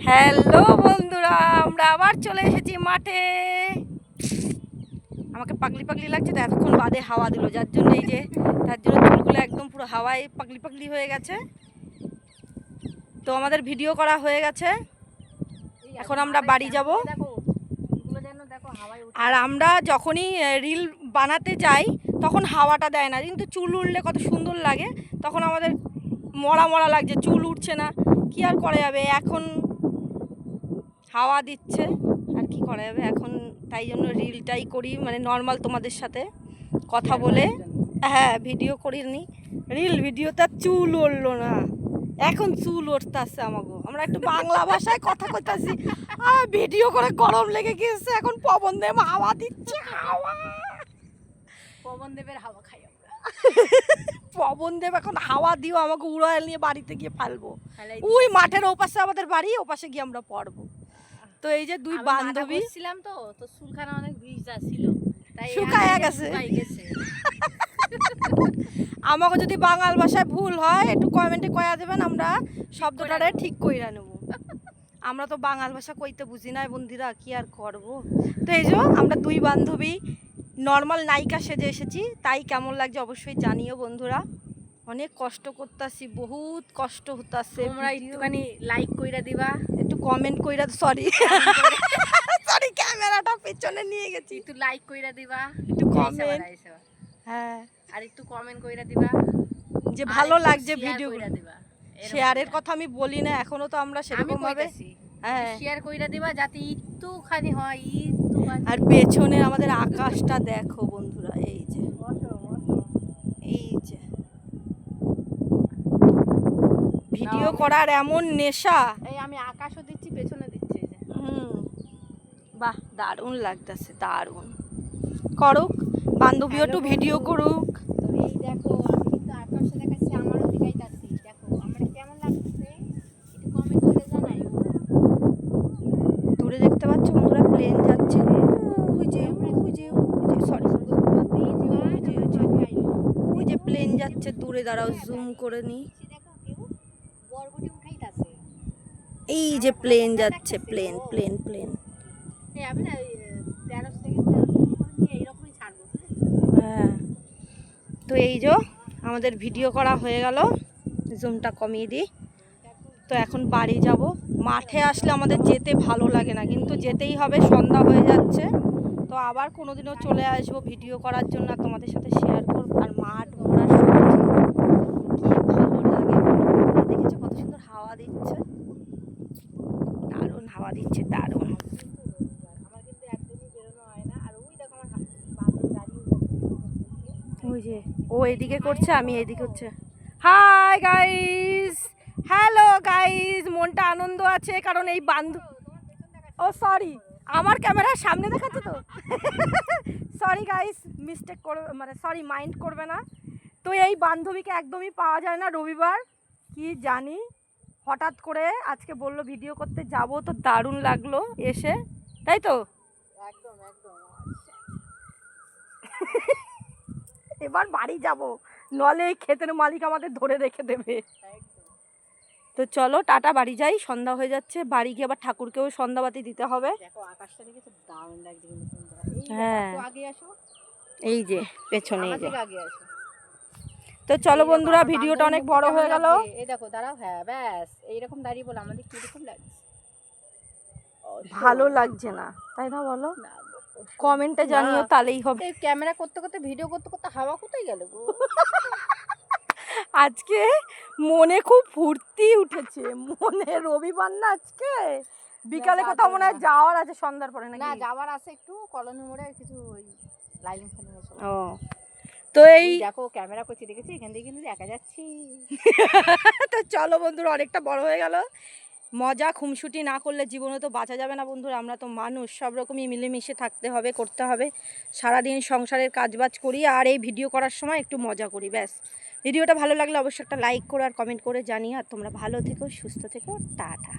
Hello বন্ধুরা, আমরা আবার চলে এসেছি মাঠে। আমাকে পাগলি পাগলি লাগছে তো, এতক্ষণ বাদে হাওয়া দিল, যার জন্য এই যে তার জন্য চুলগুলো একদম পুরো হাওয়ায় পাগলি পাগলি হয়ে গেছে। তো আমাদের ভিডিও করা হয়ে গেছে, এখন আমরা বাড়ি যাব। আর আমরা যখনই রিল বানাতে যাই তখন হাওয়াটা দেয় না, কিন্তু চুল উঠলে কত সুন্দর লাগে। তখন আমাদের মরা মরা লাগছে, চুল উঠছে না, কি আর করা যাবে। এখন হাওয়া দিচ্ছে আর কি করা যাবে এখন, তাই জন্য রিলটাই করি, মানে নর্মাল তোমাদের সাথে কথা বলে। হ্যাঁ, ভিডিও করিনি, রিল ভিডিওটা চুল উঠলো না, এখন চুল উঠতে আসছে আমাকে। আমরা একটু বাংলা ভাষায় কথা কইতাছি, ভিডিও করে গরম লেগে গেছে। এখন পবন দেব হাওয়া দিচ্ছে, হাওয়া পবন দেবের হাওয়া খাই আমরা। পবন দেব এখন হাওয়া দিও, আমাকে উড়াল নিয়ে বাড়িতে গিয়ে ফালবো। ওই মাঠের ওপাশে আমাদের বাড়ি, ওপাশে গিয়ে আমরা পড়বো। তো এই যে দুই বান্ধবী ছিলাম, তো চুলখানা অনেক ভিজা ছিল, তাই শুকায়া গেছে। আমাকে যদি বাঙাল ভাষায় ভুল হয় একটু কমেন্টে কয়া দেবেন, আমরা শব্দটারে ঠিক কইরা নেব। আমরা তো বাঙাল ভাষা কইতে বুঝি না বন্ধুরা, কি আর করব। তো এই যে আমরা দুই বান্ধবী নর্মাল নায়িকা সেজে এসেছি, তাই কেমন লাগছে অবশ্যই জানিও বন্ধুরা। অনেক কষ্ট করতেছি, বহুত কষ্ট হতাছে। তোমরা একটুখানি লাইক কইরা দিবা, একটু কমেন্ট কইরা, সরি সরি ক্যামেরাটা পেছনে নিয়ে গেছি। একটু লাইক কইরা দিবা, একটু কমেন্ট, হ্যাঁ, আর একটু কমেন্ট কইরা দিবা যে ভালো লাগছে ভিডিও কইরা দিবা। শেয়ারের কথা আমি বলি না, এখনো তো আমরা সেরকম ভাবে, হ্যাঁ, শেয়ার কইরা দিবা যাতে একটুখানি হয়। আর পেছনে আমাদের আকাশটা দেখো বন্ধুরা, এই যে এই যে ভিডিও করার এমন নেশা। এই আমি আকাশও দিচ্ছি, পেছনে দিচ্ছি, এই যে বাহ, দারুণ লাগতেছে, দারুণ। করুক বান্ধবী, একটু ভিডিও করুক। তো এই দেখো, আমি কিন্তু আকাশে দেখাচ্ছি, আমারও দেখাইতাছি, দেখো আমার কেমন লাগছে, একটু কমেন্ট করে জানাইও। দূরে দেখতে পাচ্ছ বন্ধুরা, প্লেন যাচ্ছে, ওই যে সরি ওই যে প্লেন যাচ্ছে দূরে, দাঁড়াও জুম করে নি। এই যে প্লেন যাচ্ছে, প্লেন প্লেন প্লেন। হ্যাঁ, তো এই যে আমাদের ভিডিও করা হয়ে গেল, জুমটা কমিয়ে দিই। তো এখন বাড়ি যাব। মাঠে আসলে আমাদের যেতে ভালো লাগে না, কিন্তু যেতেই হবে, সন্ধ্যা হয়ে যাচ্ছে। তো আবার কোনোদিনও চলে আসবো ভিডিও করার জন্য, তোমাদের সাথে শেয়ার করবো। আর মাঠ ভরা সবজি, কি ভালো লাগে বলো। দেখেছো কত সুন্দর হাওয়া দিচ্ছে, দারুণ হাওয়া দিচ্ছে, দারুণ। ওই যে ও এদিকে করছে, আমি এদিকে হচ্ছে। হাই গাইস, হ্যালো গাইস, মনটা আনন্দ আছে কারণ এই ও সরি, আমার ক্যামেরার সামনে দেখাচ্ছে তো সরি গাইস, মিস্টেক করবে, মানে সরি মাইন্ড করবে না। তো এই বান্ধবীকে একদমই পাওয়া যায় না, রবিবার কি জানি হঠাৎ করে আজকে বললো ভিডিও করতে যাব, তো দারুণ লাগলো এসে, তাই তো একদম একদম। এবার বাড়ি যাব, নলে এই ক্ষেতের মালিক আমাদের ধরে রেখে দেবে। তো চলো টাটা, বাড়ি যাই, সন্ধ্যা হয়ে যাচ্ছে। বাড়ি গিয়ে আবার ঠাকুরকেও সন্ধ্যাবাতি দিতে হবে। দেখো আকাশটা দেখেছো, দারুণ লাগছে কিন্তু। হ্যাঁ, আগে আসো, এই যে পেছনে, এই যে আগে আসো। তো চলো বন্ধুরা, ভিডিওটা অনেক বড় হয়ে গেল। এই দেখো দাঁড়াও, হ্যাঁ ব্যাস এইরকম দাঁড়িয়ে বলো আমাদের কিরকম লাগছে। ভালো লাগছে না তাই না, বলো, কমেন্টে জানিও, তাহলেই হবে। এই ক্যামেরা করতে করতে, ভিডিও করতে করতে হাওয়া কোথায় গেল গো আজকে মনে খুব ফুর্তি উঠেছে, মনে রবিবার না আজকে, বিকালে কোথাও মনে হয় যাওয়ার আছে, সন্ধ্যার পরে না যাওয়ার আছে, একটু কলোনি মোড়ে কিছু ওই লাইন ফাইন। ও, তো এই দেখো ক্যামেরা করছি, দেখেছি এখান থেকে কিন্তু দেখা যাচ্ছি তো চলো বন্ধুরা, অনেকটা বড় হয়ে গেল, মজা খুমসুটি না করলে জীবনে তো বাঁচা যাবে না বন্ধুরা। আমরা তো মানুষ, সব রকমই মিলেমিশে থাকতে হবে, করতে হবে। সারাদিন সংসারের কাজবাজ করি, আর এই ভিডিও করার সময় একটু মজা করি, ব্যাস। ভিডিওটা ভালো লাগলে অবশ্যই একটা লাইক করো আর কমেন্ট করে জানিও। আর তোমরা ভালো থেকো, সুস্থ থেকো, টাটা।